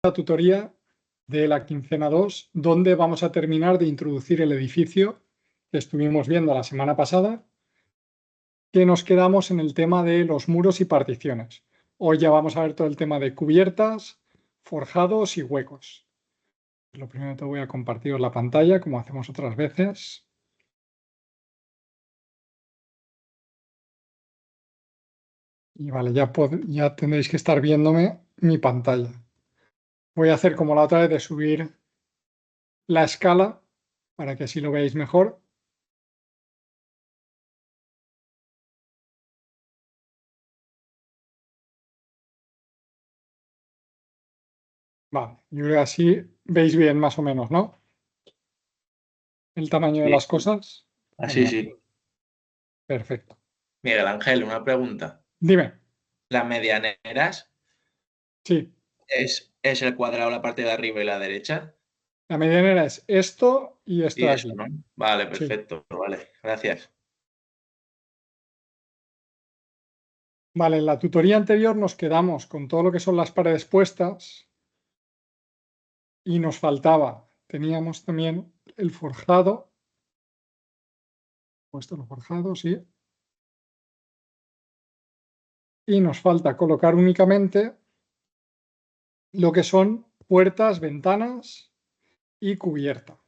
La tutoría de la quincena 2, donde vamos a terminar de introducir el edificio que estuvimos viendo la semana pasada, que nos quedamos en el tema de los muros y particiones. Hoy ya vamos a ver todo el tema de cubiertas, forjados y huecos. Lo primero te voy a compartir la pantalla, como hacemos otras veces. Y vale, ya tendréis que estar viéndome mi pantalla. Voy a hacer como la otra vez de subir la escala para que así lo veáis mejor. Vale, yo creo que así veis bien más o menos, ¿no? El tamaño de Sí, las cosas. así Genial. sí. Perfecto. Miguel Ángel, una pregunta. Dime. ¿Las medianeras Sí, es el cuadrado la parte de arriba y la derecha? la medianera es esto y esto Y de eso, aquí. ¿no? Vale, Sí. perfecto. Vale, gracias. Vale, en la tutoría anterior nos quedamos con todo lo que son las paredes puestas y nos faltaba, teníamos también el forjado, puesto lo forjado, sí, y nos falta colocar únicamente lo que son puertas, ventanas y cubierta.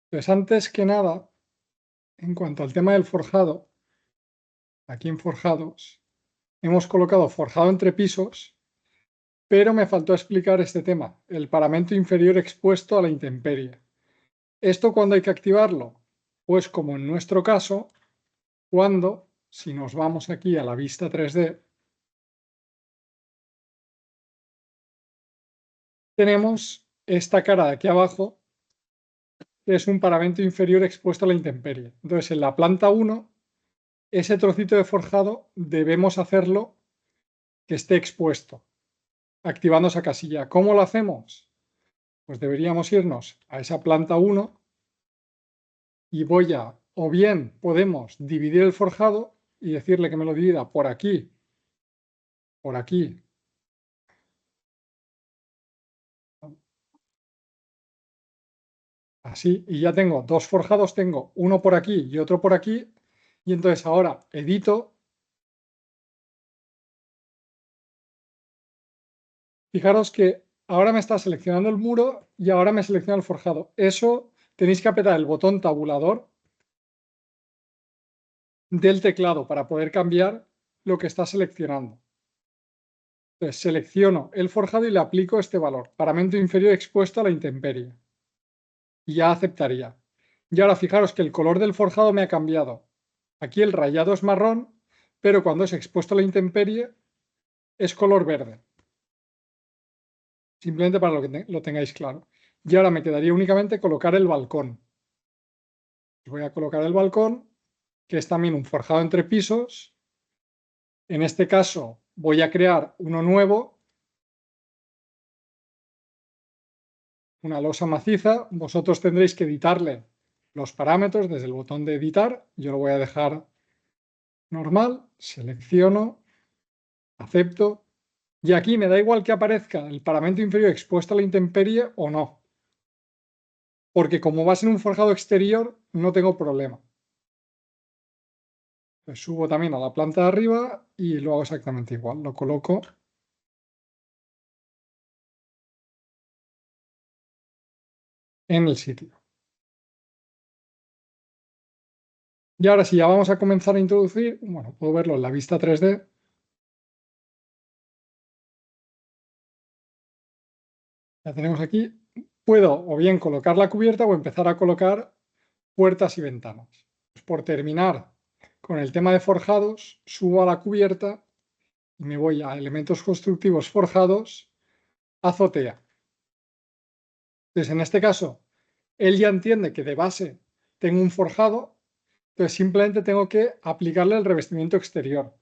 Entonces, antes que nada, en cuanto al tema del forjado, aquí en forjados, hemos colocado forjado entre pisos, pero me faltó explicar este tema, el paramento inferior expuesto a la intemperie. ¿Esto cuándo hay que activarlo? Pues como en nuestro caso, cuando, si nos vamos aquí a la vista 3D, tenemos esta cara de aquí abajo, que es un paramento inferior expuesto a la intemperie. Entonces, en la planta 1, ese trocito de forjado debemos hacerlo que esté expuesto, activando esa casilla. ¿Cómo lo hacemos? Pues deberíamos irnos a esa planta 1 y o bien podemos dividir el forjado y decirle que me lo divida por aquí, así, y ya tengo dos forjados, tengo uno por aquí y otro por aquí, y entonces ahora edito. Fijaros que ahora me está seleccionando el muro y ahora me selecciona el forjado. Eso tenéis que apretar el botón tabulador del teclado para poder cambiar lo que está seleccionando. Entonces selecciono el forjado y le aplico este valor, paramento inferior expuesto a la intemperie. Y ya aceptaría. Y ahora fijaros que el color del forjado me ha cambiado. Aquí el rayado es marrón, pero cuando es expuesto a la intemperie es color verde. Simplemente para que lo tengáis claro. Y ahora me quedaría únicamente colocar el balcón. Voy a colocar el balcón, que es también un forjado entre pisos. En este caso voy a crear uno nuevo, una losa maciza. Vosotros tendréis que editarle los parámetros desde el botón de editar. Yo lo voy a dejar normal, selecciono, acepto. Y aquí me da igual que aparezca el paramento inferior expuesto a la intemperie o no. Porque como va a ser un forjado exterior, no tengo problema. Pues subo también a la planta de arriba y lo hago exactamente igual. Lo coloco en el sitio. Y ahora sí, ya vamos a comenzar a introducir, bueno, puedo verlo en la vista 3D. Ya tenemos aquí. Puedo o bien colocar la cubierta o empezar a colocar puertas y ventanas. Pues por terminar con el tema de forjados, subo a la cubierta y me voy a elementos constructivos forjados, azotea. Entonces, en este caso, él ya entiende que de base tengo un forjado, entonces simplemente tengo que aplicarle el revestimiento exterior.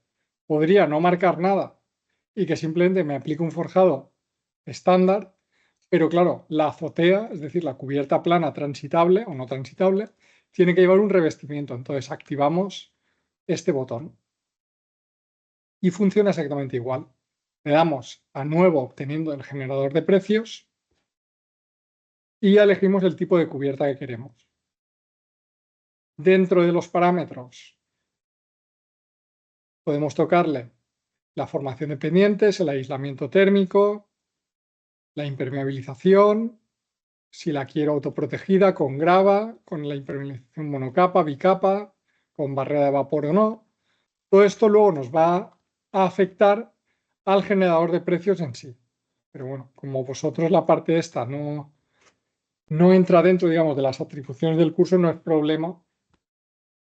Podría no marcar nada y que simplemente me aplique un forjado estándar, pero claro, la azotea, es decir, la cubierta plana transitable o no transitable, tiene que llevar un revestimiento. Entonces activamos este botón y funciona exactamente igual. Le damos a nuevo obteniendo el generador de precios y ya elegimos el tipo de cubierta que queremos. Dentro de los parámetros podemos tocarle la formación de pendientes, el aislamiento térmico, la impermeabilización, si la quiero autoprotegida con grava, con la impermeabilización monocapa, bicapa, con barrera de vapor o no. Todo esto luego nos va a afectar al generador de precios en sí. Pero bueno, como vosotros la parte esta no entra dentro, digamos, de las atribuciones del curso, no es problema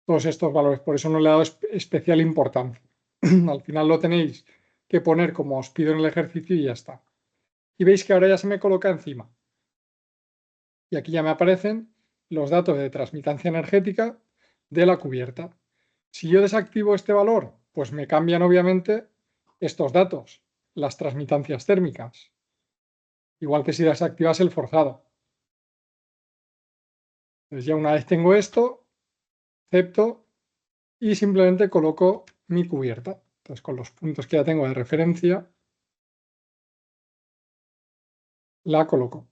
todos estos valores. Por eso no le he dado especial importancia. Al final lo tenéis que poner como os pido en el ejercicio y ya está. Y veis que ahora ya se me coloca encima. Y aquí ya me aparecen los datos de transmitancia energética de la cubierta. Si yo desactivo este valor, pues me cambian obviamente estos datos, las transmitancias térmicas. Igual que si desactivas el forjado. Entonces ya una vez tengo esto, acepto y simplemente coloco mi cubierta. Entonces con los puntos que ya tengo de referencia, la coloco.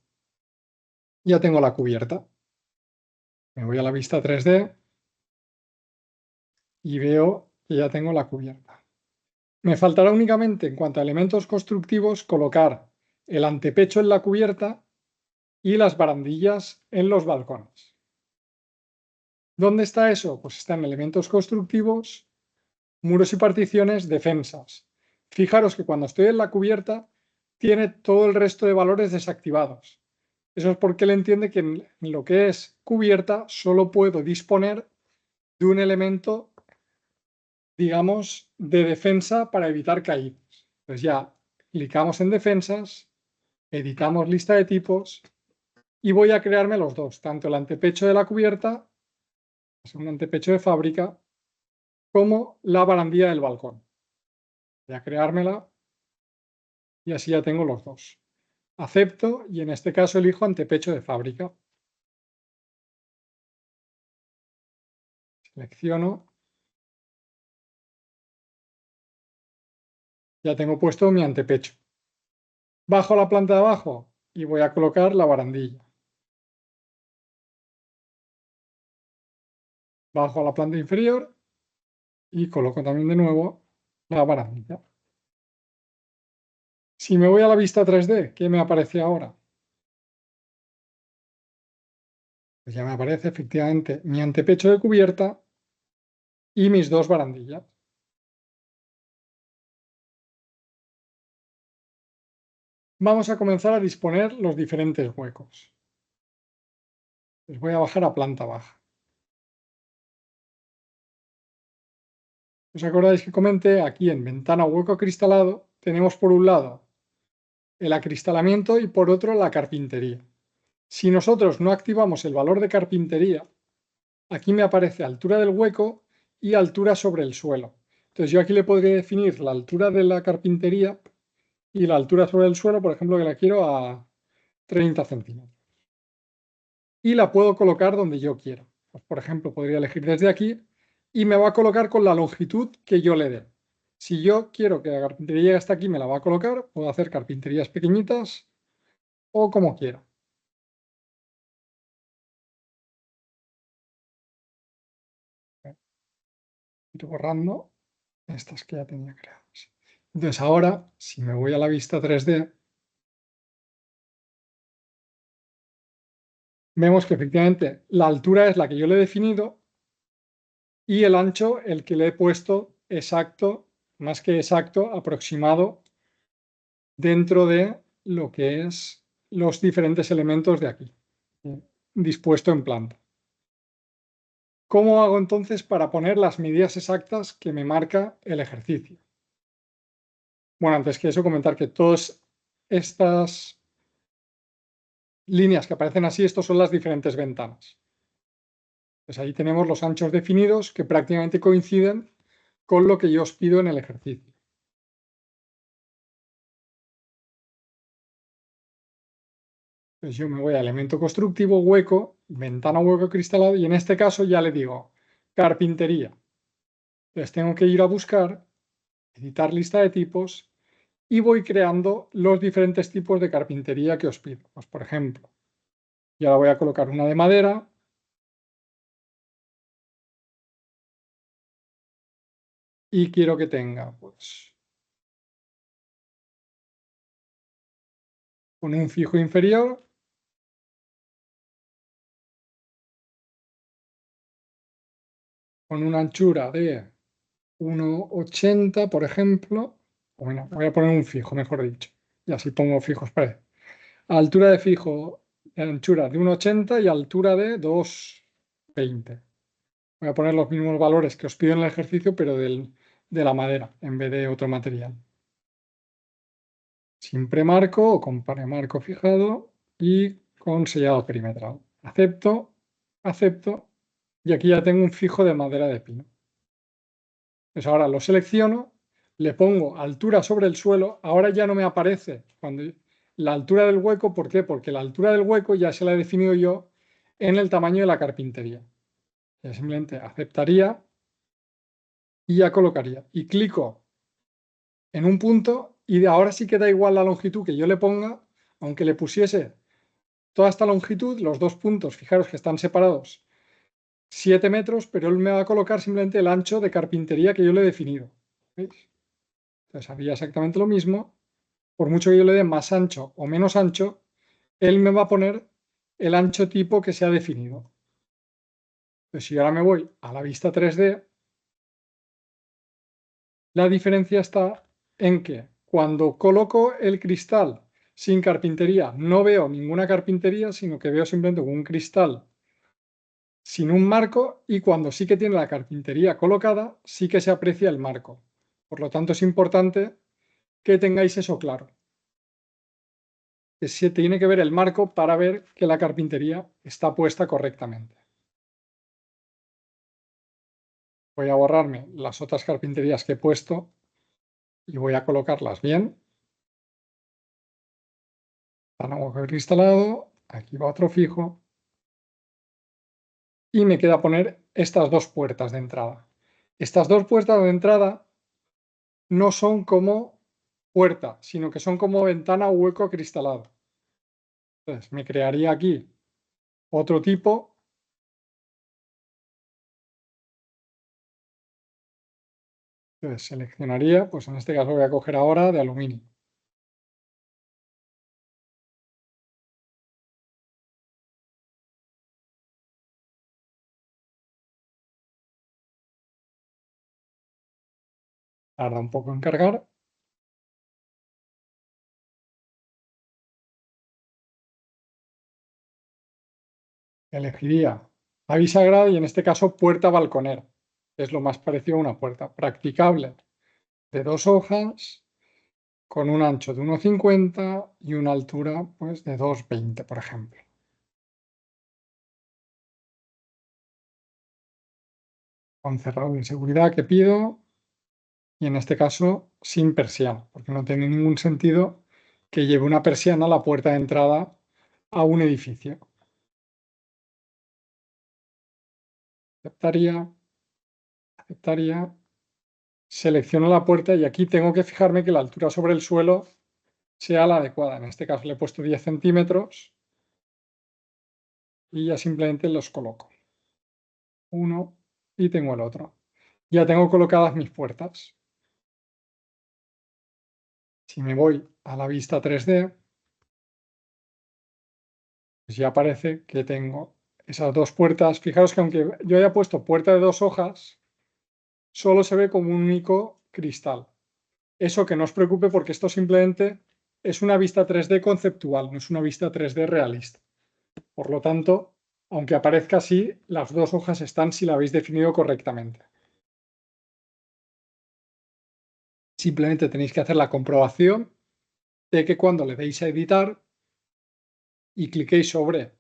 Ya tengo la cubierta. Me voy a la vista 3D y veo que ya tengo la cubierta. Me faltará únicamente, en cuanto a elementos constructivos, colocar el antepecho en la cubierta y las barandillas en los balcones. ¿Dónde está eso? Pues está en elementos constructivos, muros y particiones, defensas. Fijaros que cuando estoy en la cubierta tiene todo el resto de valores desactivados. Eso es porque él entiende que en lo que es cubierta solo puedo disponer de un elemento, digamos, de defensa para evitar caídas. Pues ya clicamos en defensas, editamos lista de tipos y voy a crearme los dos, tanto el antepecho de la cubierta, es un antepecho de fábrica, como la barandilla del balcón. Voy a creármela y así ya tengo los dos. Acepto y en este caso elijo antepecho de fábrica. Selecciono. Ya tengo puesto mi antepecho. Bajo la planta de abajo y voy a colocar la barandilla. Bajo a la planta inferior y coloco también de nuevo la barandilla. Si me voy a la vista 3D, ¿qué me aparece ahora? Pues ya me aparece efectivamente mi antepecho de cubierta y mis dos barandillas. Vamos a comenzar a disponer los diferentes huecos. Les voy a bajar a planta baja. ¿Os acordáis que comenté aquí en ventana hueco acristalado? Tenemos por un lado el acristalamiento y por otro la carpintería. Si nosotros no activamos el valor de carpintería, aquí me aparece altura del hueco y altura sobre el suelo. Entonces yo aquí le podría definir la altura de la carpintería y la altura sobre el suelo, por ejemplo, que la quiero a 30 centímetros. Y la puedo colocar donde yo quiera. Pues, por ejemplo, podría elegir desde aquí y me va a colocar con la longitud que yo le dé. Si yo quiero que la carpintería llegue hasta aquí, me la va a colocar. Puedo hacer carpinterías pequeñitas o como quiera. Ir borrando estas que ya tenía creadas. Entonces ahora, si me voy a la vista 3D, vemos que efectivamente la altura es la que yo le he definido y el ancho el que le he puesto exacto, más que exacto, aproximado dentro de lo que es los diferentes elementos de aquí, dispuesto en planta. ¿Cómo hago entonces para poner las medidas exactas que me marca el ejercicio? Bueno, antes que eso, comentar que todas estas líneas que aparecen así, estos son las diferentes ventanas. Pues ahí tenemos los anchos definidos que prácticamente coinciden con lo que yo os pido en el ejercicio. Pues yo me voy a elemento constructivo, hueco, ventana hueco cristalado y en este caso ya le digo carpintería. Entonces tengo que ir a buscar, editar lista de tipos y voy creando los diferentes tipos de carpintería que os pido. Pues, por ejemplo, yo ahora voy a colocar una de madera. Y quiero que tenga, pues, con un fijo inferior, con una anchura de 1,80, por ejemplo. Bueno, voy a poner un fijo, mejor dicho. Y así pongo fijos para altura de fijo, anchura de 1,80 y altura de 2,20. Voy a poner los mismos valores que os pido en el ejercicio, pero de la madera, en vez de otro material. Sin premarco o con premarco fijado y con sellado perimetral. Acepto, acepto, y aquí ya tengo un fijo de madera de pino. Pues ahora lo selecciono, le pongo altura sobre el suelo, ahora ya no me aparece cuando la altura del hueco. ¿Por qué? Porque la altura del hueco ya se la he definido yo en el tamaño de la carpintería. Ya simplemente aceptaría y ya colocaría. Y clico en un punto y ahora sí que da igual la longitud que yo le ponga, aunque le pusiese toda esta longitud, los dos puntos, fijaros que están separados 7 metros, pero él me va a colocar simplemente el ancho de carpintería que yo le he definido. ¿Veis? Entonces haría exactamente lo mismo. Por mucho que yo le dé más ancho o menos ancho, él me va a poner el ancho tipo que se ha definido. Entonces, si ahora me voy a la vista 3D, la diferencia está en que cuando coloco el cristal sin carpintería, no veo ninguna carpintería, sino que veo simplemente un cristal sin un marco, y cuando sí que tiene la carpintería colocada, sí que se aprecia el marco. Por lo tanto, es importante que tengáis eso claro. Que se tiene que ver el marco para ver que la carpintería está puesta correctamente. Voy a borrarme las otras carpinterías que he puesto y voy a colocarlas bien. Agujero cristalado, aquí va otro fijo. Y me queda poner estas dos puertas de entrada. Estas dos puertas de entrada no son como puerta, sino que son como ventana o hueco acristalado. Entonces me crearía aquí otro tipo. Entonces seleccionaría, pues en este caso voy a coger ahora de aluminio. Tarda un poco en cargar. Elegiría la bisagra y en este caso puerta balconera. Es lo más parecido a una puerta. Practicable de 2 hojas, con un ancho de 1,50 y una altura pues de 2,20, por ejemplo. Con cerrado de seguridad que pido, y en este caso sin persiana, porque no tiene ningún sentido que lleve una persiana a la puerta de entrada a un edificio. Aceptaría, aceptaría, selecciono la puerta y aquí tengo que fijarme que la altura sobre el suelo sea la adecuada. En este caso le he puesto 10 centímetros y ya simplemente los coloco. Uno y tengo el otro. Ya tengo colocadas mis puertas. Si me voy a la vista 3D, pues ya aparece que tengo esas dos puertas. Fijaros que aunque yo haya puesto puerta de 2 hojas, solo se ve como un único cristal. Eso que no os preocupe, porque esto simplemente es una vista 3D conceptual, no es una vista 3D realista. Por lo tanto, aunque aparezca así, las 2 hojas están si la habéis definido correctamente. Simplemente tenéis que hacer la comprobación de que cuando le deis a editar y cliquéis sobre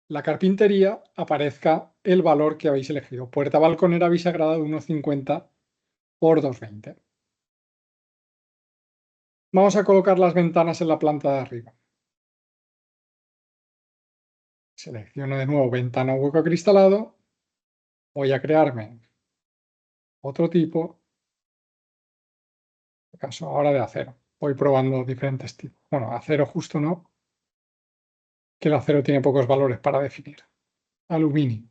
la carpintería, aparezca el valor que habéis elegido. Puerta balconera bisagrada de 1,50 por 2,20. Vamos a colocar las ventanas en la planta de arriba. Selecciono de nuevo ventana o hueco acristalado. Voy a crearme otro tipo, en este caso ahora de acero. voy probando diferentes tipos. Bueno, acero justo no, que el acero tiene pocos valores para definir. Aluminio.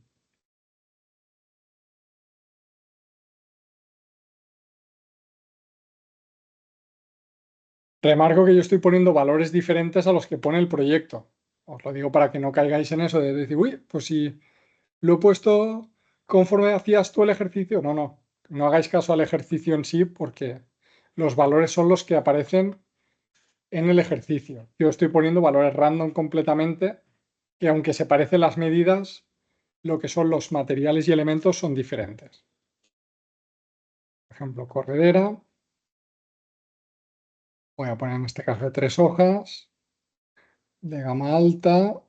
Remarco que yo estoy poniendo valores diferentes a los que pone el proyecto. Os lo digo para que no caigáis en eso de decir, uy, pues si lo he puesto conforme hacías tú el ejercicio. No, no, no hagáis caso al ejercicio en sí porque los valores son los que aparecen en el ejercicio. Yo estoy poniendo valores random completamente, que aunque se parecen las medidas, lo que son los materiales y elementos son diferentes. Por ejemplo, corredera. Voy a poner en este caso de 3 hojas, de gama alta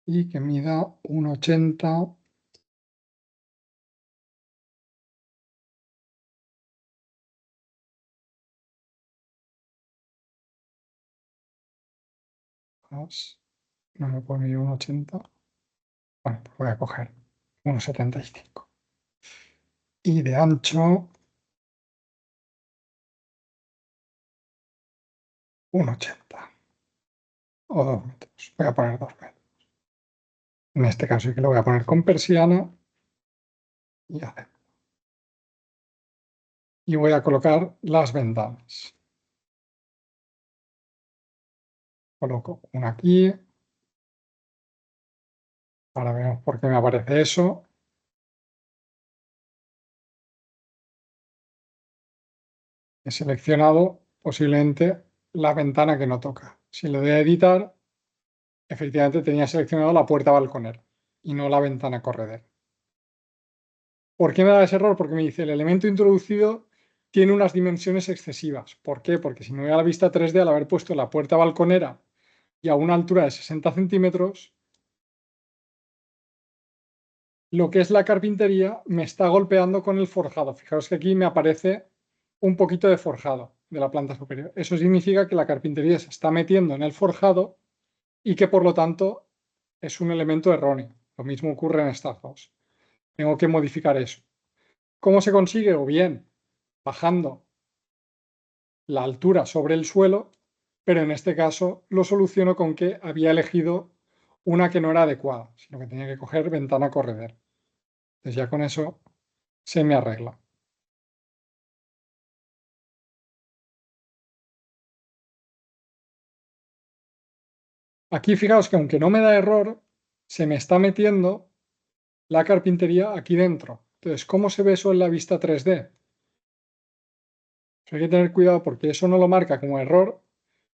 y que mida 1,80. No me puedo medir 1,80. Bueno, pues voy a coger 1,75. Y de ancho 1,80 o 2 metros. Voy a poner 2 metros. En este caso sí que lo voy a poner con persiana y acepto. Y voy a colocar las ventanas. Coloco una aquí. Ahora vemos por qué me aparece eso. He seleccionado posiblemente la ventana que no toca. Si le doy a editar, efectivamente tenía seleccionado la puerta balconera y no la ventana corredera. ¿Por qué me da ese error? Porque me dice el elemento introducido tiene unas dimensiones excesivas. ¿Por qué? Porque si me voy a la vista 3D, al haber puesto la puerta balconera y a una altura de 60 centímetros, lo que es la carpintería me está golpeando con el forjado. Fijaos que aquí me aparece un poquito de forjado de la planta superior. Eso significa que la carpintería se está metiendo en el forjado y que por lo tanto es un elemento erróneo. Lo mismo ocurre en estas dos. Tengo que modificar eso. ¿Cómo se consigue? O bien bajando la altura sobre el suelo, pero en este caso lo soluciono con que había elegido una que no era adecuada, sino que tenía que coger ventana corredera. Entonces ya con eso se me arregla. Aquí fijaos que aunque no me da error, se me está metiendo la carpintería aquí dentro. Entonces, ¿cómo se ve eso en la vista 3D? Hay que tener cuidado porque eso no lo marca como error,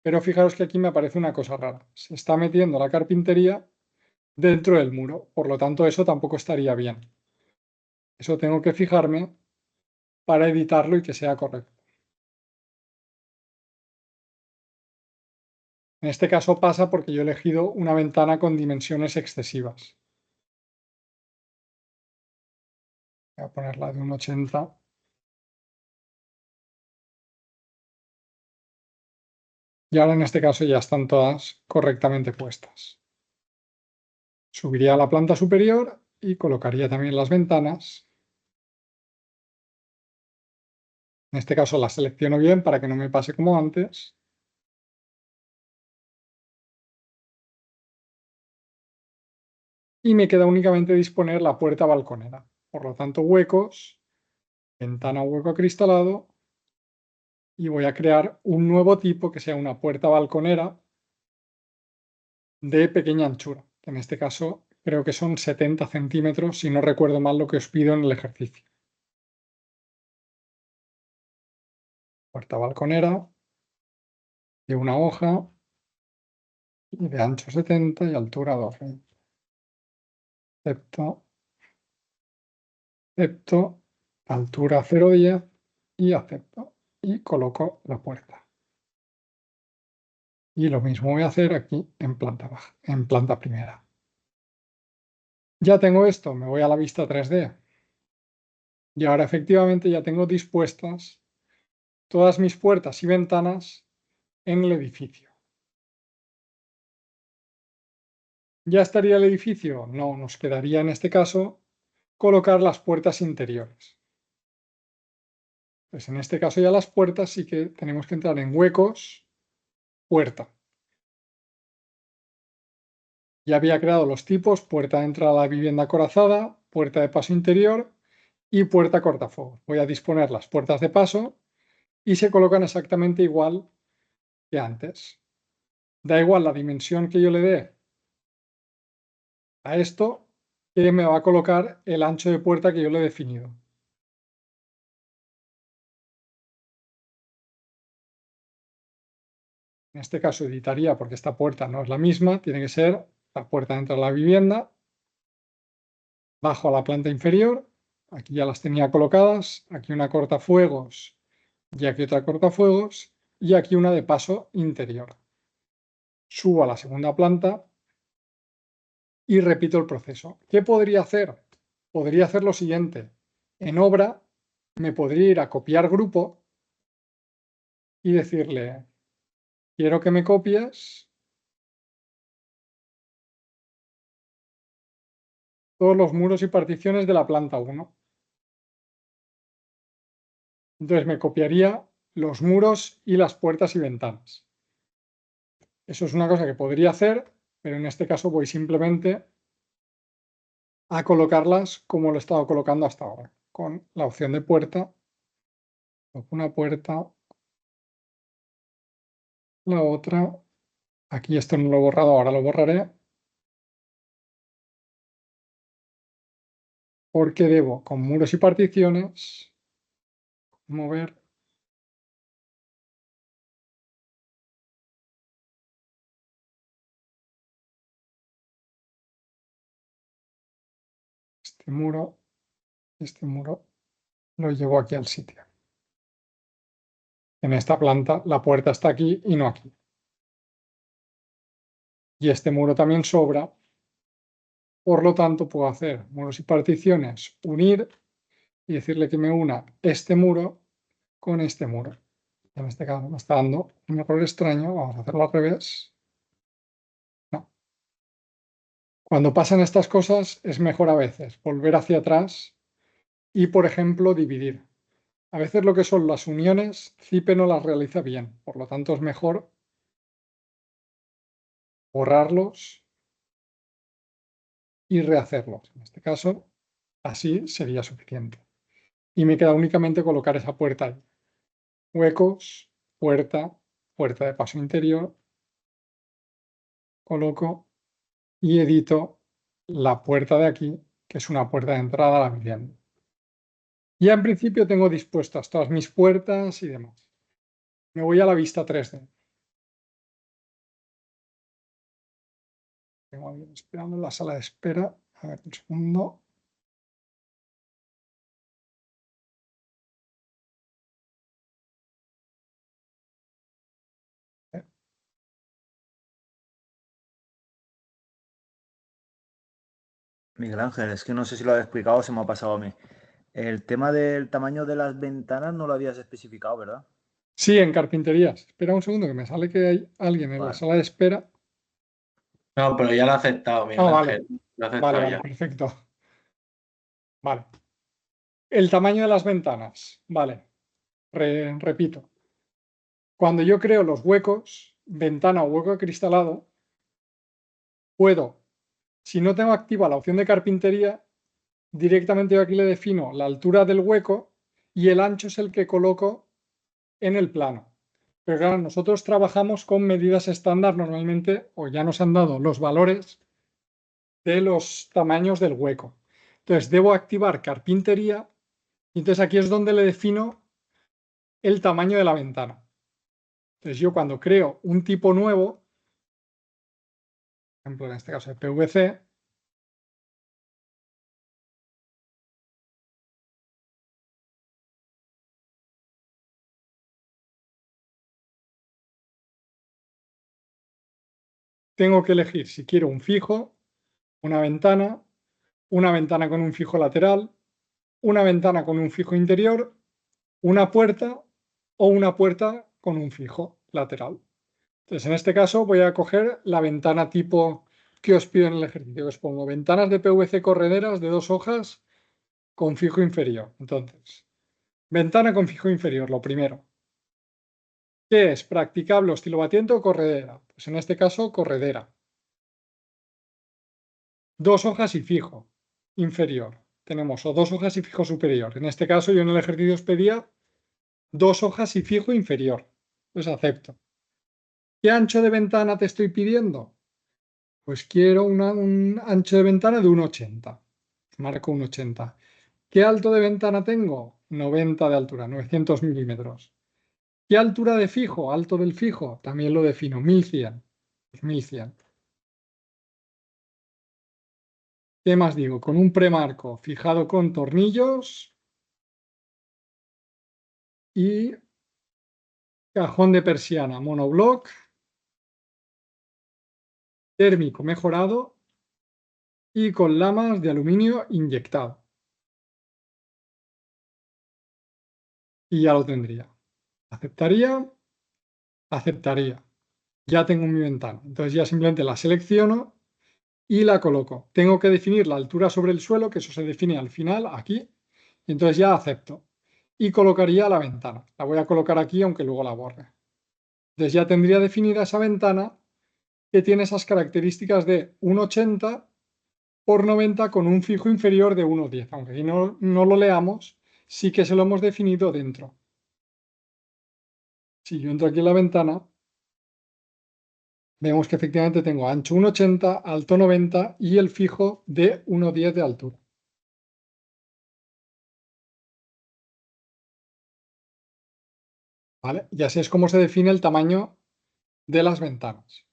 pero fijaos que aquí me aparece una cosa rara. Se está metiendo la carpintería dentro del muro, por lo tanto eso tampoco estaría bien. Eso tengo que fijarme para editarlo y que sea correcto. En este caso pasa porque yo he elegido una ventana con dimensiones excesivas. Voy a ponerla de 1,80. Y ahora en este caso ya están todas correctamente puestas. Subiría a la planta superior y colocaría también las ventanas. En este caso las selecciono bien para que no me pase como antes. Y me queda únicamente disponer la puerta balconera. Por lo tanto, huecos, ventana hueco acristalado. Y voy a crear un nuevo tipo que sea una puerta balconera de pequeña anchura. En este caso creo que son 70 centímetros, si no recuerdo mal lo que os pido en el ejercicio. Puerta balconera de una hoja y de ancho 70 y altura 12. Acepto, altura 0,10 y acepto. Y coloco la puerta. Y lo mismo voy a hacer aquí en planta baja, en planta primera. Ya tengo esto, me voy a la vista 3D. Y ahora efectivamente ya tengo dispuestas todas mis puertas y ventanas en el edificio. ¿Ya estaría el edificio? No, nos quedaría en este caso colocar las puertas interiores. Pues en este caso ya las puertas sí que tenemos que entrar en huecos, puerta. Ya había creado los tipos, puerta de entrada a la vivienda acorazada, puerta de paso interior y puerta cortafuegos. Voy a disponer las puertas de paso y se colocan exactamente igual que antes. Da igual la dimensión que yo le dé a esto, que me va a colocar el ancho de puerta que yo le he definido. En este caso editaría porque esta puerta no es la misma, tiene que ser la puerta dentro de la vivienda, bajo a la planta inferior, aquí ya las tenía colocadas, aquí una cortafuegos y aquí otra cortafuegos y aquí una de paso interior. Subo a la segunda planta y repito el proceso. ¿Qué podría hacer? Podría hacer lo siguiente. En obra me podría ir a copiar grupo y decirle, quiero que me copies todos los muros y particiones de la planta 1. Entonces me copiaría los muros y las puertas y ventanas. Eso es una cosa que podría hacer, pero en este caso voy simplemente a colocarlas como lo he estado colocando hasta ahora, con la opción de puerta, una puerta, la otra, aquí esto no lo he borrado, ahora lo borraré, porque debo con muros y particiones mover este muro lo llevo aquí al sitio. En esta planta la puerta está aquí y no aquí. Y este muro también sobra, por lo tanto puedo hacer muros y particiones, unir y decirle que me una este muro con este muro. En este caso me está dando un error extraño, vamos a hacerlo al revés. No. Cuando pasan estas cosas es mejor a veces volver hacia atrás y, por ejemplo, dividir. A veces lo que son las uniones, Cipe no las realiza bien, por lo tanto es mejor borrarlos y rehacerlos. En este caso, así sería suficiente. Y me queda únicamente colocar esa puerta ahí. Huecos, puerta, puerta de paso interior, coloco y edito la puerta de aquí, que es una puerta de entrada a la vivienda. Ya en principio tengo dispuestas todas mis puertas y demás. Me voy a la vista 3D. Tengo a alguien esperando en la sala de espera. A ver, un segundo. Miguel Ángel, es que no sé si lo has explicado o se me ha pasado a mí. El tema del tamaño de las ventanas no lo habías especificado, ¿verdad? Sí, en carpinterías. Espera un segundo que me sale que hay alguien en la Vale. sala de espera. No, pero ya lo ha aceptado, Miguel Vale. Ángel. Lo ha Vale, aceptado vale, ya. perfecto. Vale. El tamaño de las ventanas. Vale. Repito. Cuando yo creo los huecos, ventana o hueco acristalado, puedo, si no tengo activa la opción de carpintería, directamente yo aquí le defino la altura del hueco y el ancho es el que coloco en el plano. Pero claro, nosotros trabajamos con medidas estándar normalmente, o ya nos han dado los valores de los tamaños del hueco. Entonces debo activar carpintería y entonces aquí es donde le defino el tamaño de la ventana. Entonces yo cuando creo un tipo nuevo, por ejemplo en este caso de PVC, tengo que elegir si quiero un fijo, una ventana con un fijo lateral, una ventana con un fijo interior, una puerta o una puerta con un fijo lateral. Entonces, en este caso voy a coger la ventana tipo que os pido en el ejercicio, que os pongo ventanas de PVC correderas de 2 hojas con fijo inferior. Entonces, Ventana con fijo inferior, lo primero. ¿Qué es? ¿Practicable, oscilobatiente o corredera? Pues en este caso, corredera. 2 hojas y fijo inferior. Tenemos o 2 hojas y fijo superior. En este caso, yo en el ejercicio os pedía 2 hojas y fijo inferior. Pues acepto. ¿Qué ancho de ventana te estoy pidiendo? Pues quiero un ancho de ventana de 1,80. Marco 1,80. ¿Qué alto de ventana tengo? 90 de altura, 900 milímetros. ¿Qué altura de fijo? Alto del fijo, también lo defino, 1100. 1100. ¿Qué más digo? Con un premarco fijado con tornillos y cajón de persiana monobloc, térmico mejorado y con lamas de aluminio inyectado. Y ya lo tendría. ¿Aceptaría? Aceptaría. Ya tengo mi ventana. Entonces ya simplemente la selecciono y la coloco. Tengo que definir la altura sobre el suelo, que eso se define al final, aquí. Y entonces ya acepto. Y colocaría la ventana. La voy a colocar aquí, aunque luego la borre. Entonces ya tendría definida esa ventana que tiene esas características de 1,80 por 90 con un fijo inferior de 1,10. Aunque aquí no lo leamos, sí que se lo hemos definido dentro. Si yo entro aquí en la ventana, vemos que efectivamente tengo ancho 1,80, alto 90 y el fijo de 1,10 de altura. ¿Vale? Y así es como se define el tamaño de las ventanas.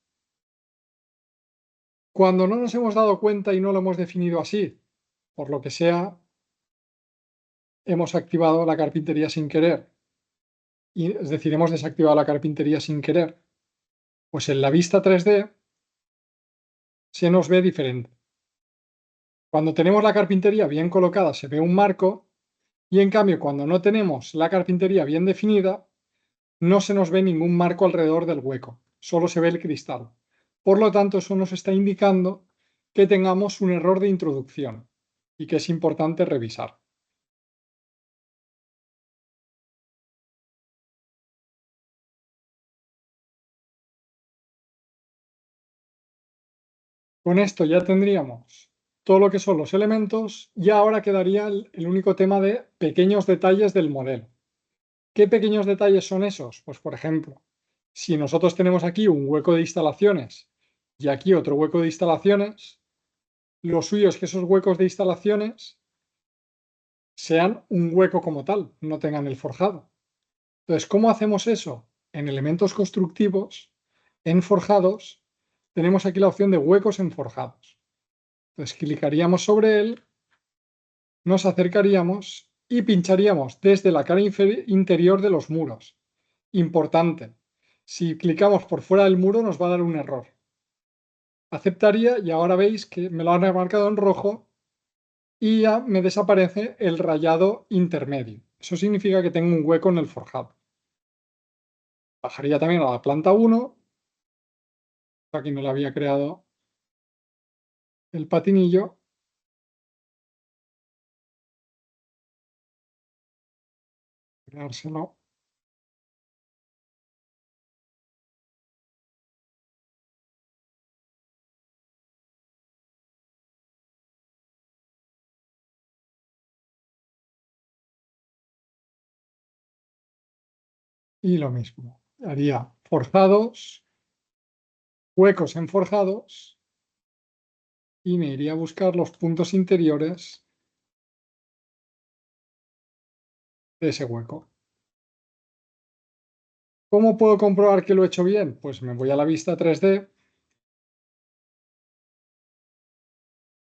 Cuando no nos hemos dado cuenta y no lo hemos definido así, por lo que sea, hemos activado la carpintería sin querer, es decir, hemos desactivado la carpintería sin querer, pues en la vista 3D se nos ve diferente. Cuando tenemos la carpintería bien colocada se ve un marco y en cambio cuando no tenemos la carpintería bien definida no se nos ve ningún marco alrededor del hueco, solo se ve el cristal. Por lo tanto, eso nos está indicando que tengamos un error de introducción y que es importante revisar. Con esto ya tendríamos todo lo que son los elementos y ahora quedaría el único tema de pequeños detalles del modelo. ¿Qué pequeños detalles son esos? Pues por ejemplo, si nosotros tenemos aquí un hueco de instalaciones y aquí otro hueco de instalaciones, lo suyo es que esos huecos de instalaciones sean un hueco como tal, no tengan el forjado. Entonces, ¿cómo hacemos eso? En elementos constructivos, en forjados, tenemos aquí la opción de huecos en forjados. Entonces, clicaríamos sobre él, nos acercaríamos y pincharíamos desde la cara interior de los muros. Importante, si clicamos por fuera del muro nos va a dar un error. Aceptaría y ahora veis que me lo han marcado en rojo y ya me desaparece el rayado intermedio. Eso significa que tengo un hueco en el forjado. Bajaría también a la planta 1. Aquí no le había creado el patinillo. Creárselo. Y lo mismo. Haría forjados, huecos en forjados y me iría a buscar los puntos interiores de ese hueco. ¿Cómo puedo comprobar que lo he hecho bien? Pues me voy a la vista 3D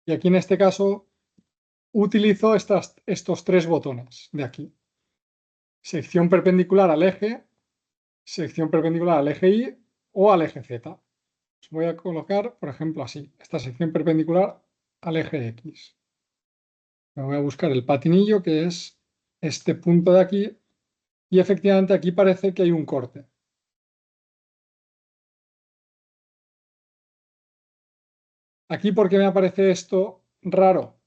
y aquí en este caso utilizo estos 3 botones de aquí. Sección perpendicular al eje, sección perpendicular al eje Y o al eje Z. Voy a colocar, por ejemplo, así, esta sección perpendicular al eje X. Me voy a buscar el patinillo, que es este punto de aquí, y efectivamente aquí parece que hay un corte. Aquí, ¿por qué me aparece esto raro?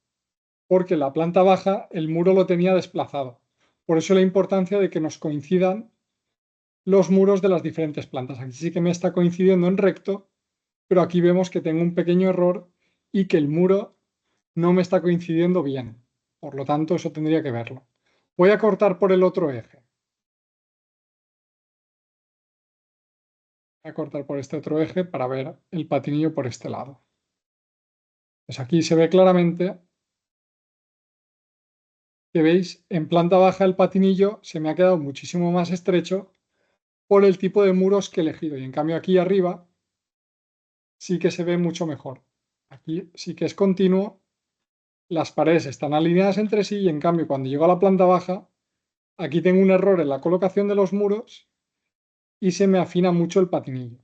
Porque en la planta baja el muro lo tenía desplazado. Por eso la importancia de que nos coincidan los muros de las diferentes plantas. Aquí sí que me está coincidiendo en recto, pero aquí vemos que tengo un pequeño error y que el muro no me está coincidiendo bien. Por lo tanto, eso tendría que verlo. Voy a cortar por el otro eje. Voy a cortar por este otro eje para ver el patinillo por este lado. Pues aquí se ve claramente que veis, en planta baja el patinillo se me ha quedado muchísimo más estrecho por el tipo de muros que he elegido. Y en cambio aquí arriba sí que se ve mucho mejor. Aquí sí que es continuo, las paredes están alineadas entre sí y en cambio cuando llego a la planta baja, aquí tengo un error en la colocación de los muros y se me afina mucho el patinillo.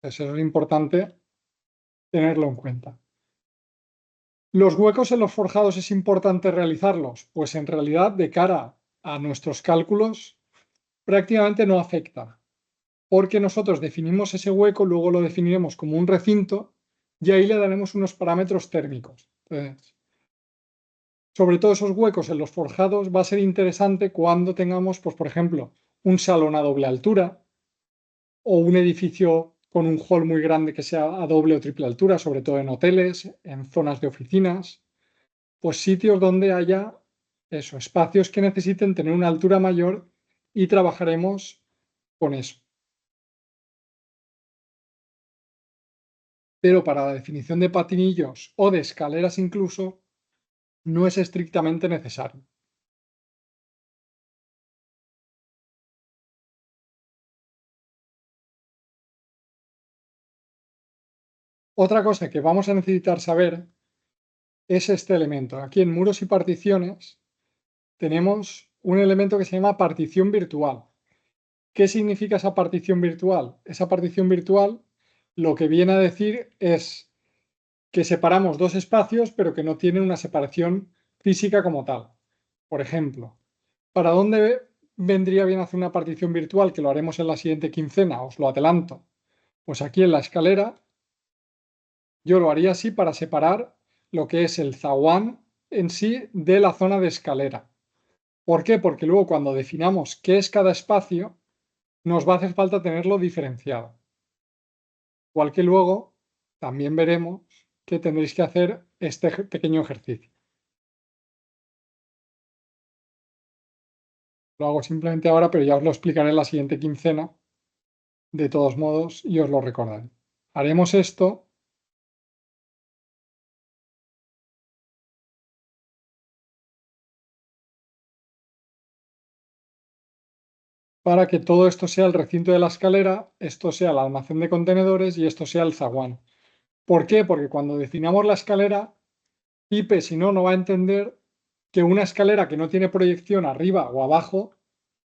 Eso es importante tenerlo en cuenta. ¿Los huecos en los forjados es importante realizarlos? Pues en realidad de cara a nuestros cálculos prácticamente no afecta, porque nosotros definimos ese hueco, luego lo definiremos como un recinto y ahí le daremos unos parámetros térmicos. Entonces, sobre todo esos huecos en los forjados va a ser interesante cuando tengamos, pues, por ejemplo, un salón a doble altura o un edificio con un hall muy grande que sea a doble o triple altura, sobre todo en hoteles, en zonas de oficinas, pues sitios donde haya eso, espacios que necesiten tener una altura mayor y trabajaremos con eso. Pero para la definición de patinillos o de escaleras incluso, no es estrictamente necesario. Otra cosa que vamos a necesitar saber es este elemento. Aquí en muros y particiones tenemos un elemento que se llama partición virtual. ¿Qué significa esa partición virtual? Esa partición virtual lo que viene a decir es que separamos dos espacios pero que no tienen una separación física como tal. Por ejemplo, ¿para dónde vendría bien hacer una partición virtual? Que lo haremos en la siguiente quincena, os lo adelanto. Pues aquí en la escalera yo lo haría así para separar lo que es el zaguán en sí de la zona de escalera. ¿Por qué? Porque luego cuando definamos qué es cada espacio, nos va a hacer falta tenerlo diferenciado. Igual que luego también veremos que tendréis que hacer este pequeño ejercicio. Lo hago simplemente ahora, pero ya os lo explicaré en la siguiente quincena, de todos modos, y os lo recordaré. Haremos esto para que todo esto sea el recinto de la escalera, esto sea el almacén de contenedores y esto sea el zaguán. ¿Por qué? Porque cuando definamos la escalera, Pipe, si no, no va a entender que una escalera que no tiene proyección arriba o abajo,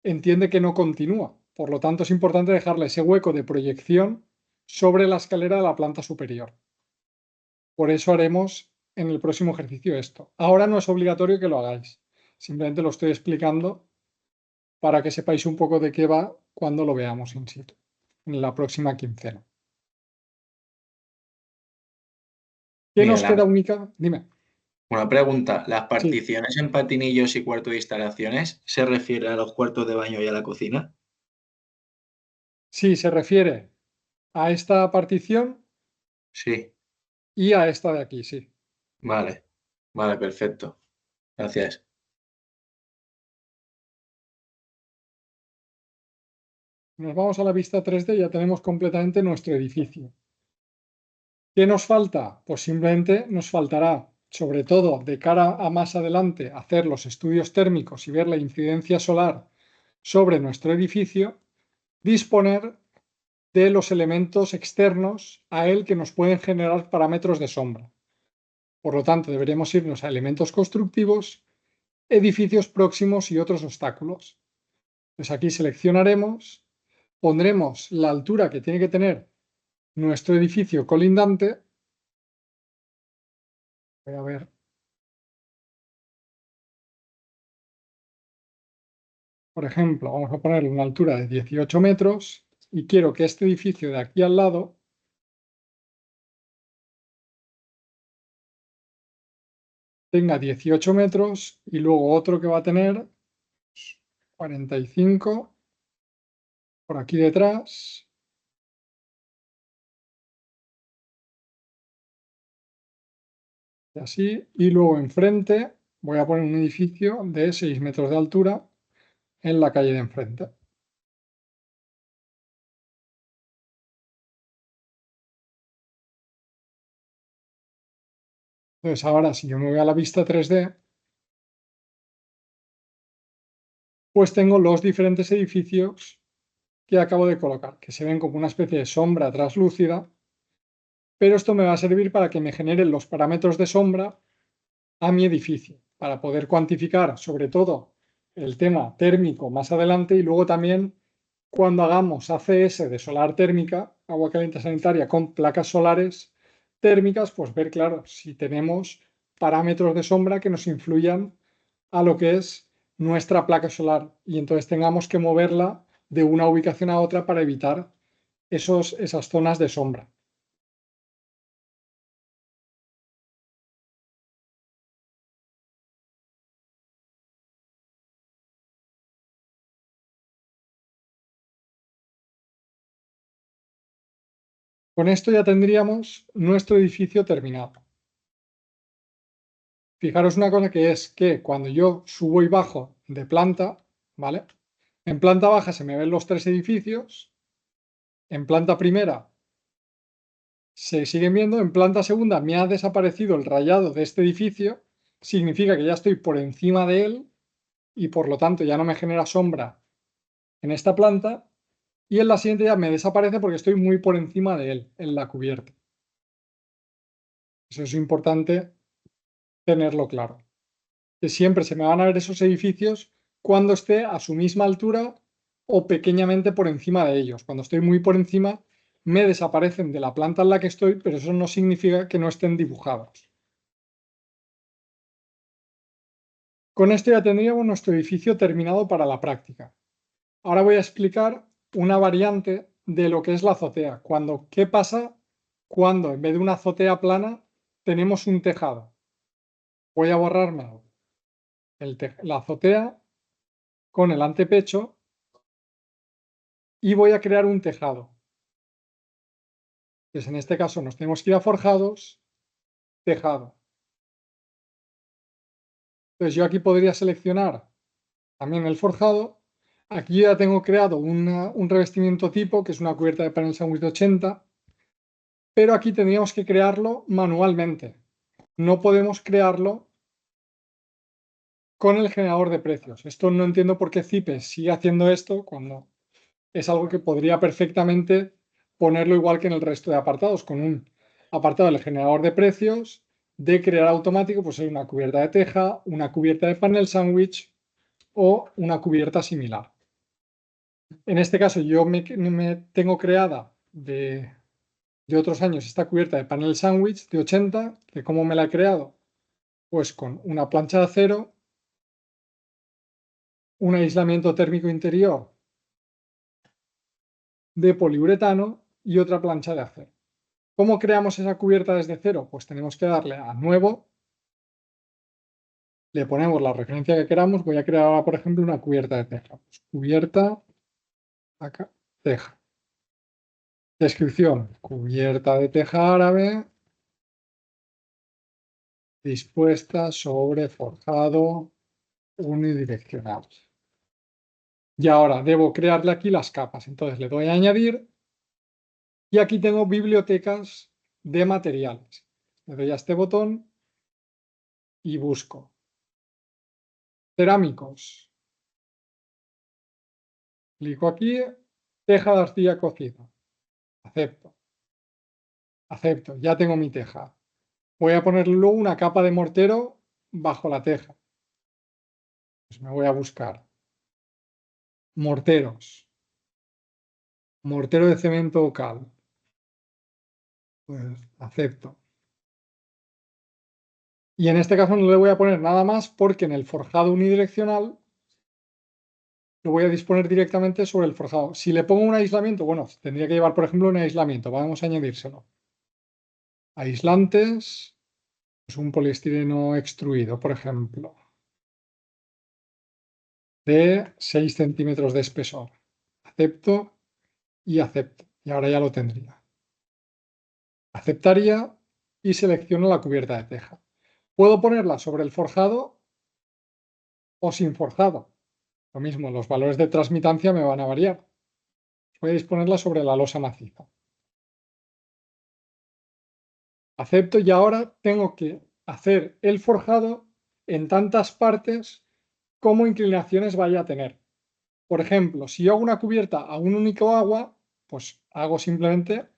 entiende que no continúa. Por lo tanto, es importante dejarle ese hueco de proyección sobre la escalera de la planta superior. Por eso haremos en el próximo ejercicio esto. Ahora no es obligatorio que lo hagáis. Simplemente lo estoy explicando para que sepáis un poco de qué va cuando lo veamos in situ, en la próxima quincena. ¿Qué nos Miguel queda Ángel, única? Dime. una pregunta. ¿Las Sí, particiones en patinillos y cuarto de instalaciones se refiere a los cuartos de baño y a la cocina? sí, se refiere a esta partición Sí, y a esta de aquí, sí. vale, vale, perfecto. Gracias. Nos vamos a la vista 3D y ya tenemos completamente nuestro edificio. ¿Qué nos falta? Pues simplemente nos faltará, sobre todo de cara a más adelante, hacer los estudios térmicos y ver la incidencia solar sobre nuestro edificio, disponer de los elementos externos a él que nos pueden generar parámetros de sombra. Por lo tanto, deberemos irnos a elementos constructivos, edificios próximos y otros obstáculos. Pues aquí seleccionaremos, pondremos la altura que tiene que tener nuestro edificio colindante. Voy a ver. Por ejemplo, vamos a ponerle una altura de 18 metros y quiero que este edificio de aquí al lado tenga 18 metros y luego otro que va a tener 45 por aquí detrás. Y así. Y luego enfrente voy a poner un edificio de 6 metros de altura en la calle de enfrente. Entonces ahora si yo me voy a la vista 3D, pues tengo los diferentes edificios que acabo de colocar, que se ven como una especie de sombra translúcida, pero esto me va a servir para que me generen los parámetros de sombra a mi edificio, para poder cuantificar sobre todo el tema térmico más adelante y luego también cuando hagamos ACS de solar térmica, agua caliente sanitaria con placas solares térmicas, pues ver claro si tenemos parámetros de sombra que nos influyan a lo que es nuestra placa solar y entonces tengamos que moverla de una ubicación a otra para evitar esas zonas de sombra. Con esto ya tendríamos nuestro edificio terminado. Fijaros una cosa que es que cuando yo subo y bajo de planta, ¿vale? En planta baja se me ven los 3 edificios, en planta primera se siguen viendo, en planta segunda me ha desaparecido el rayado de este edificio, significa que ya estoy por encima de él y por lo tanto ya no me genera sombra en esta planta y en la siguiente ya me desaparece porque estoy muy por encima de él en la cubierta. Eso es importante tenerlo claro. Que siempre se me van a ver esos edificios cuando esté a su misma altura o pequeñamente por encima de ellos. Cuando estoy muy por encima, me desaparecen de la planta en la que estoy, pero eso no significa que no estén dibujados. Con esto ya tendríamos nuestro edificio terminado para la práctica. Ahora voy a explicar una variante de lo que es la azotea. ¿Qué pasa cuando en vez de una azotea plana tenemos un tejado? Voy a borrarme la azotea con el antepecho y voy a crear un tejado. Pues en este caso nos tenemos que ir a forjados, tejado. Entonces yo aquí podría seleccionar también el forjado. Aquí ya tengo creado un revestimiento tipo, que es una cubierta de panel sándwich de 80, pero aquí tendríamos que crearlo manualmente. No podemos crearlo con el generador de precios. Esto no entiendo por qué Cipes sigue haciendo esto cuando es algo que podría perfectamente ponerlo igual que en el resto de apartados, con un apartado del generador de precios, de crear automático, pues hay una cubierta de teja, una cubierta de panel sándwich o una cubierta similar. En este caso yo me tengo creada de otros años esta cubierta de panel sándwich de 80, que ¿cómo me la he creado? Pues con una plancha de acero, un aislamiento térmico interior de poliuretano y otra plancha de acero. ¿Cómo creamos esa cubierta desde cero? Pues tenemos que darle a nuevo, le ponemos la referencia que queramos. Voy a crear ahora, por ejemplo, una cubierta de teja. Pues cubierta, acá, teja. Descripción, cubierta de teja árabe dispuesta sobre forjado unidireccional. Y ahora debo crearle aquí las capas. Entonces le doy a añadir y aquí tengo bibliotecas de materiales. Le doy a este botón y busco cerámicos. Clico aquí, teja de arcilla cocida. Acepto. Acepto, ya tengo mi teja. Voy a ponerle luego una capa de mortero bajo la teja. Pues me voy a buscar morteros. Mortero de cemento o cal. Pues acepto. Y en este caso no le voy a poner nada más porque en el forjado unidireccional lo voy a disponer directamente sobre el forjado. Si le pongo un aislamiento, bueno, tendría que llevar, por ejemplo, un aislamiento. Vamos a añadírselo. Aislantes, pues un poliestireno extruido, por ejemplo. de 6 centímetros de espesor. Acepto y acepto. Y ahora ya lo tendría. Aceptaría y selecciono la cubierta de teja. Puedo ponerla sobre el forjado o sin forjado. Lo mismo, los valores de transmitancia me van a variar. Podéis ponerla sobre la losa maciza. Acepto y ahora tengo que hacer el forjado en tantas partes como inclinaciones vaya a tener. Por ejemplo, si yo hago una cubierta a un único agua, pues hago simplemente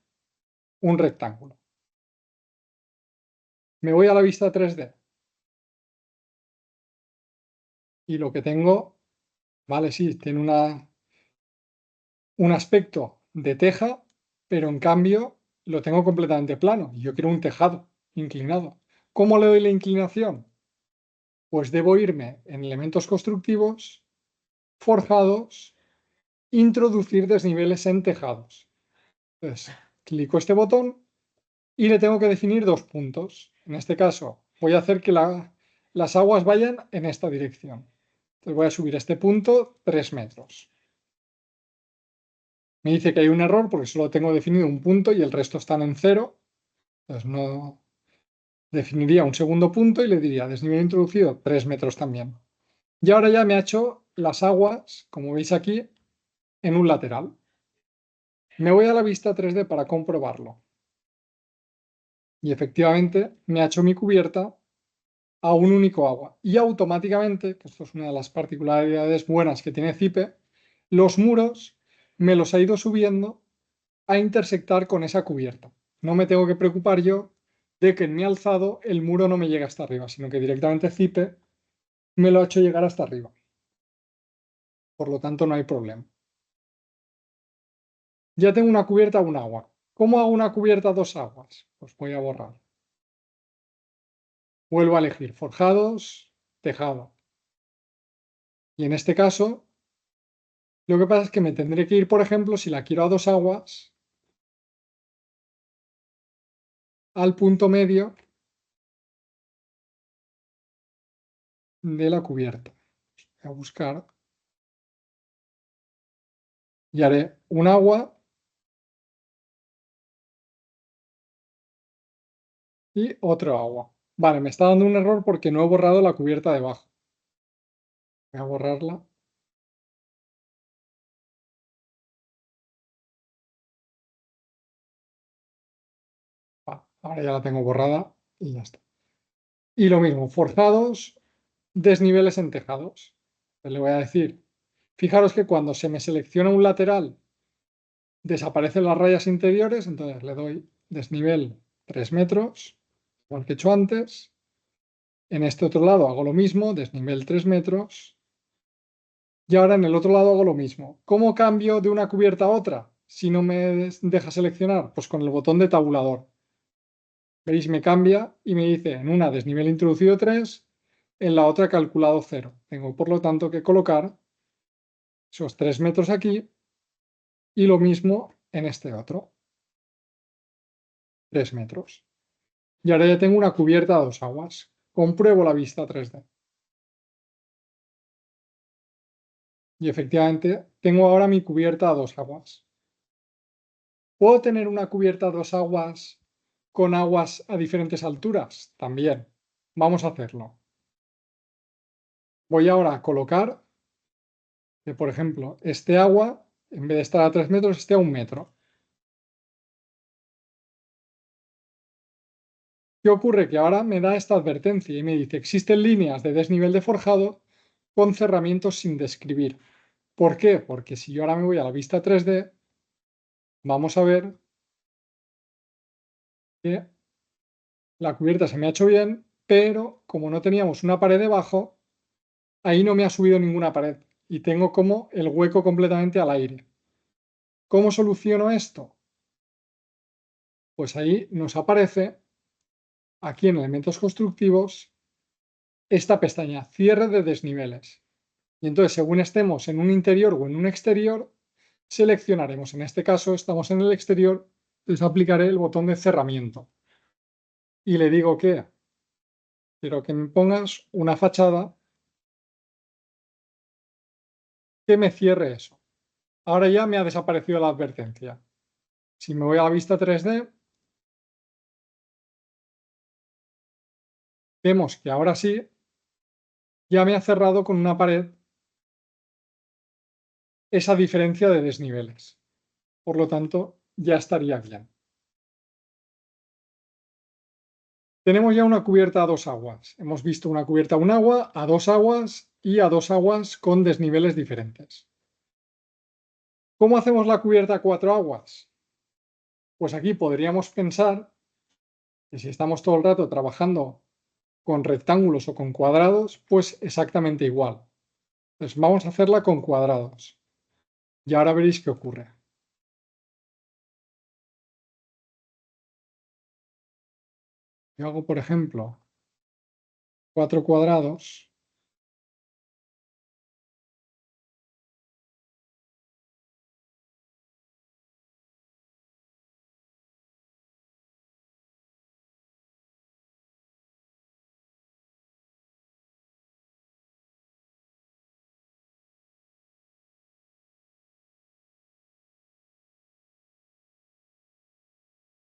un rectángulo. Me voy a la vista 3D y lo que tengo, vale, sí, tiene un aspecto de teja, pero en cambio lo tengo completamente plano y yo quiero un tejado inclinado. ¿Cómo le doy la inclinación? Pues debo irme en elementos constructivos, forjados, introducir desniveles en tejados. Entonces, clico este botón y le tengo que definir 2 puntos. En este caso, voy a hacer que las aguas vayan en esta dirección. Entonces voy a subir este punto 3 metros. Me dice que hay un error porque solo tengo definido un punto y el resto están en 0. Entonces no definiría un segundo punto y le diría desnivel introducido 3 metros también. Y ahora ya me ha hecho las aguas, como veis aquí, en un lateral. Me voy a la vista 3D para comprobarlo. Y efectivamente me ha hecho mi cubierta a un único agua. Y automáticamente, que esto es una de las particularidades buenas que tiene Zipe, los muros me los ha ido subiendo a intersectar con esa cubierta. No me tengo que preocupar yo de que en mi alzado el muro no me llegue hasta arriba, sino que directamente Zipe me lo ha hecho llegar hasta arriba. Por lo tanto, no hay problema. Ya tengo una cubierta a un agua. ¿Cómo hago una cubierta a 2 aguas? Pues voy a borrar. Vuelvo a elegir forjados, tejado. Y en este caso, lo que pasa es que me tendré que ir, por ejemplo, si la quiero a 2 aguas, al punto medio de la cubierta. Voy a buscar y haré un agua y otro agua. Vale, me está dando un error porque no he borrado la cubierta debajo. Voy a borrarla. Ahora ya la tengo borrada y ya está. Y lo mismo, forzados, desniveles en tejados. Pues le voy a decir, fijaros que cuando se me selecciona un lateral desaparecen las rayas interiores, entonces le doy desnivel 3 metros, igual que he hecho antes. En este otro lado hago lo mismo, desnivel 3 metros. Y ahora en el otro lado hago lo mismo. ¿Cómo cambio de una cubierta a otra? Si no me deja seleccionar, pues con el botón de tabulador. Veis, me cambia y me dice en una desnivel introducido 3, en la otra calculado 0. Tengo por lo tanto que colocar esos 3 metros aquí y lo mismo en este otro. 3 metros. Y ahora ya tengo una cubierta a 2 aguas. Compruebo la vista 3D. Y efectivamente tengo ahora mi cubierta a 2 aguas. ¿Puedo tener una cubierta a 2 aguas con aguas a diferentes alturas? También. Vamos a hacerlo. Voy ahora a colocar que, por ejemplo, este agua, en vez de estar a 3 metros, esté a 1 metro. ¿Qué ocurre? Que ahora me da esta advertencia y me dice, existen líneas de desnivel de forjado con cerramientos sin describir. ¿Por qué? Porque si yo ahora me voy a la vista 3D, vamos a ver que la cubierta se me ha hecho bien, pero como no teníamos una pared debajo, ahí no me ha subido ninguna pared y tengo como el hueco completamente al aire. ¿Cómo soluciono esto? Pues ahí nos aparece, aquí en elementos constructivos, esta pestaña, cierre de desniveles. Y entonces, según estemos en un interior o en un exterior, seleccionaremos. En este caso, estamos en el exterior, entonces aplicaré el botón de cerramiento. Y le digo que quiero que me pongas una fachada que me cierre eso. Ahora ya me ha desaparecido la advertencia. Si me voy a la vista 3D, vemos que ahora sí, ya me ha cerrado con una pared esa diferencia de desniveles. Por lo tanto, ya estaría bien. Tenemos ya una cubierta a 2 aguas. Hemos visto una cubierta a 1 agua, a 2 aguas y a 2 aguas con desniveles diferentes. ¿Cómo hacemos la cubierta a 4 aguas? Pues aquí podríamos pensar que si estamos todo el rato trabajando con rectángulos o con cuadrados, pues exactamente igual. Entonces vamos a hacerla con cuadrados. Y ahora veréis qué ocurre. Yo hago, por ejemplo, 4 cuadrados.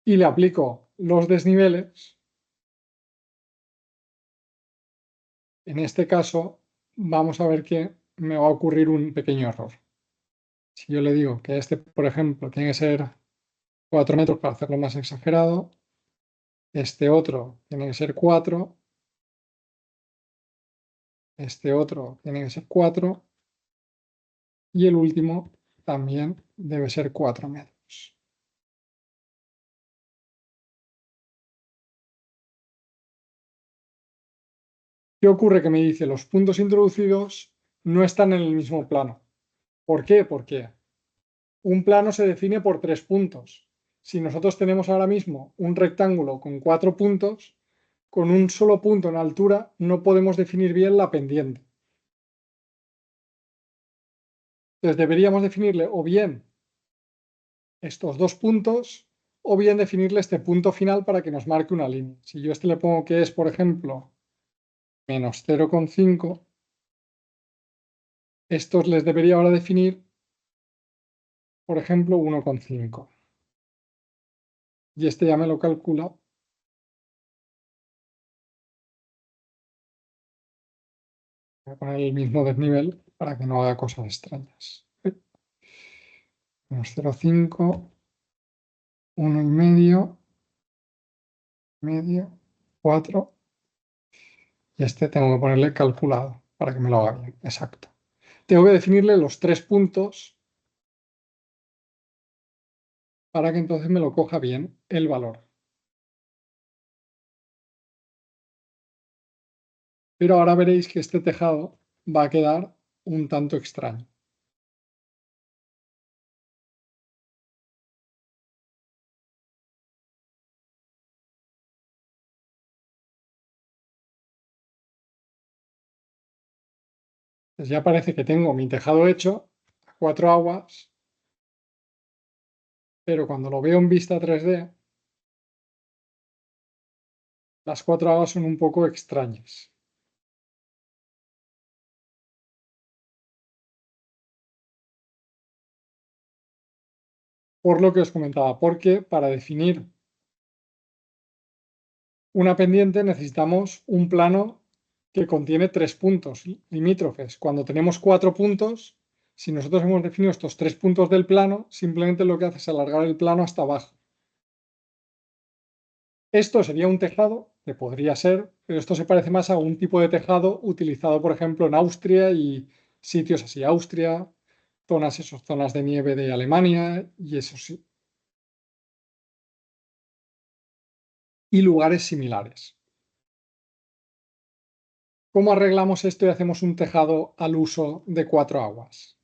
Y le aplico los desniveles. En este caso, vamos a ver que me va a ocurrir un pequeño error. Si yo le digo que este, por ejemplo, tiene que ser 4 metros para hacerlo más exagerado, este otro tiene que ser 4, este otro tiene que ser 4 y el último también debe ser 4 metros. ¿Qué ocurre? Que me dice los puntos introducidos no están en el mismo plano. ¿Por qué? Porque un plano se define por 3 puntos. Si nosotros tenemos ahora mismo un rectángulo con 4 puntos, con un solo punto en altura no podemos definir bien la pendiente. Entonces deberíamos definirle o bien estos 2 puntos o bien definirle este punto final para que nos marque una línea. Si yo este le pongo que es, por ejemplo, menos 0,5, estos les debería ahora definir, por ejemplo, 1,5. Y este ya me lo calcula. Voy a poner el mismo desnivel para que no haga cosas extrañas. Menos 0,5, 1,5, medio, 4. Y este tengo que ponerle calculado para que me lo haga bien. Exacto. Tengo que definirle los 3 puntos para que entonces me lo coja bien el valor. Pero ahora veréis que este tejado va a quedar un tanto extraño. Pues ya parece que tengo mi tejado hecho a 4 aguas, pero cuando lo veo en vista 3D, las 4 aguas son un poco extrañas. Por lo que os comentaba, porque para definir una pendiente necesitamos un plano que contiene 3 puntos limítrofes. Cuando tenemos 4 puntos, si nosotros hemos definido estos 3 puntos del plano, simplemente lo que hace es alargar el plano hasta abajo. Esto sería un tejado, que podría ser, pero esto se parece más a un tipo de tejado utilizado, por ejemplo, en Austria y sitios así. Austria, zonas de nieve de Alemania y eso sí. Y lugares similares. ¿Cómo arreglamos esto y hacemos un tejado al uso de 4 aguas?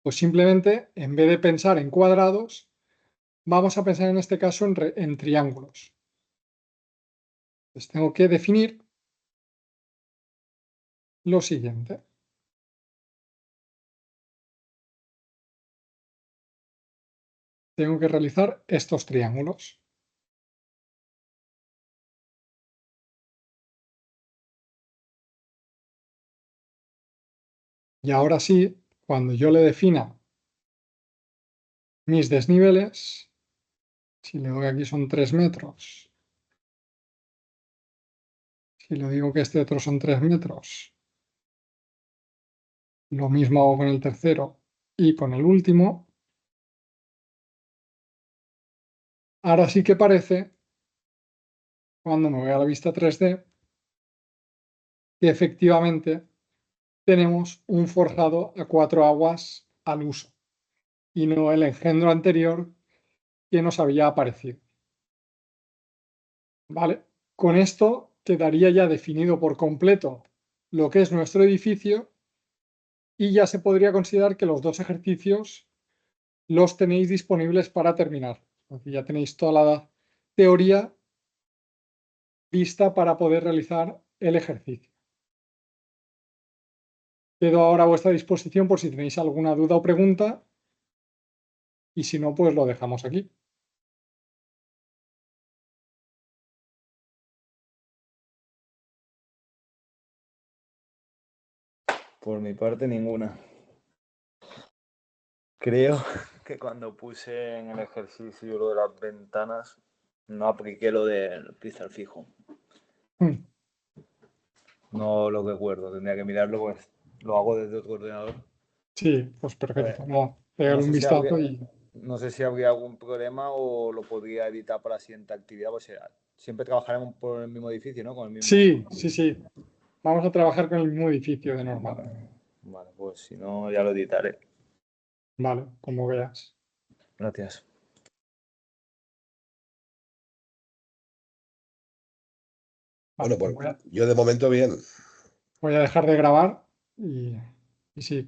Pues simplemente, en vez de pensar en cuadrados, vamos a pensar en este caso en triángulos. Pues tengo que definir lo siguiente. Tengo que realizar estos triángulos. Y ahora sí, cuando yo le defina mis desniveles, si le doy aquí son 3 metros, si le digo que este otro son 3 metros, lo mismo hago con el tercero y con el último, ahora sí que parece, cuando me voy a la vista 3D, que efectivamente tenemos un forjado a 4 aguas al uso y no el engendro anterior que nos había aparecido. ¿Vale? Con esto quedaría ya definido por completo lo que es nuestro edificio y ya se podría considerar que los dos ejercicios los tenéis disponibles para terminar. Ya tenéis toda la teoría lista para poder realizar el ejercicio. Quedo ahora a vuestra disposición por si tenéis alguna duda o pregunta y si no, pues lo dejamos aquí. Por mi parte, ninguna. Creo que cuando puse en el ejercicio lo de las ventanas, no apliqué lo del cristal fijo. Mm, No lo recuerdo, tendría que mirarlo, pues lo hago desde otro ordenador. Sí, pues perfecto. No, pegarle un sé si vistazo y no sé si habría algún problema o lo podría editar para la siguiente actividad, pues siempre trabajaremos por el mismo edificio, ¿no? Con el mismo... sí, sí, sí. Vamos a trabajar con el mismo edificio de normal. Vale, pues si no, ya lo editaré. Vale, como veas. Gracias. Vale, Bueno, pues yo de momento bien. voy a dejar de grabar y sí,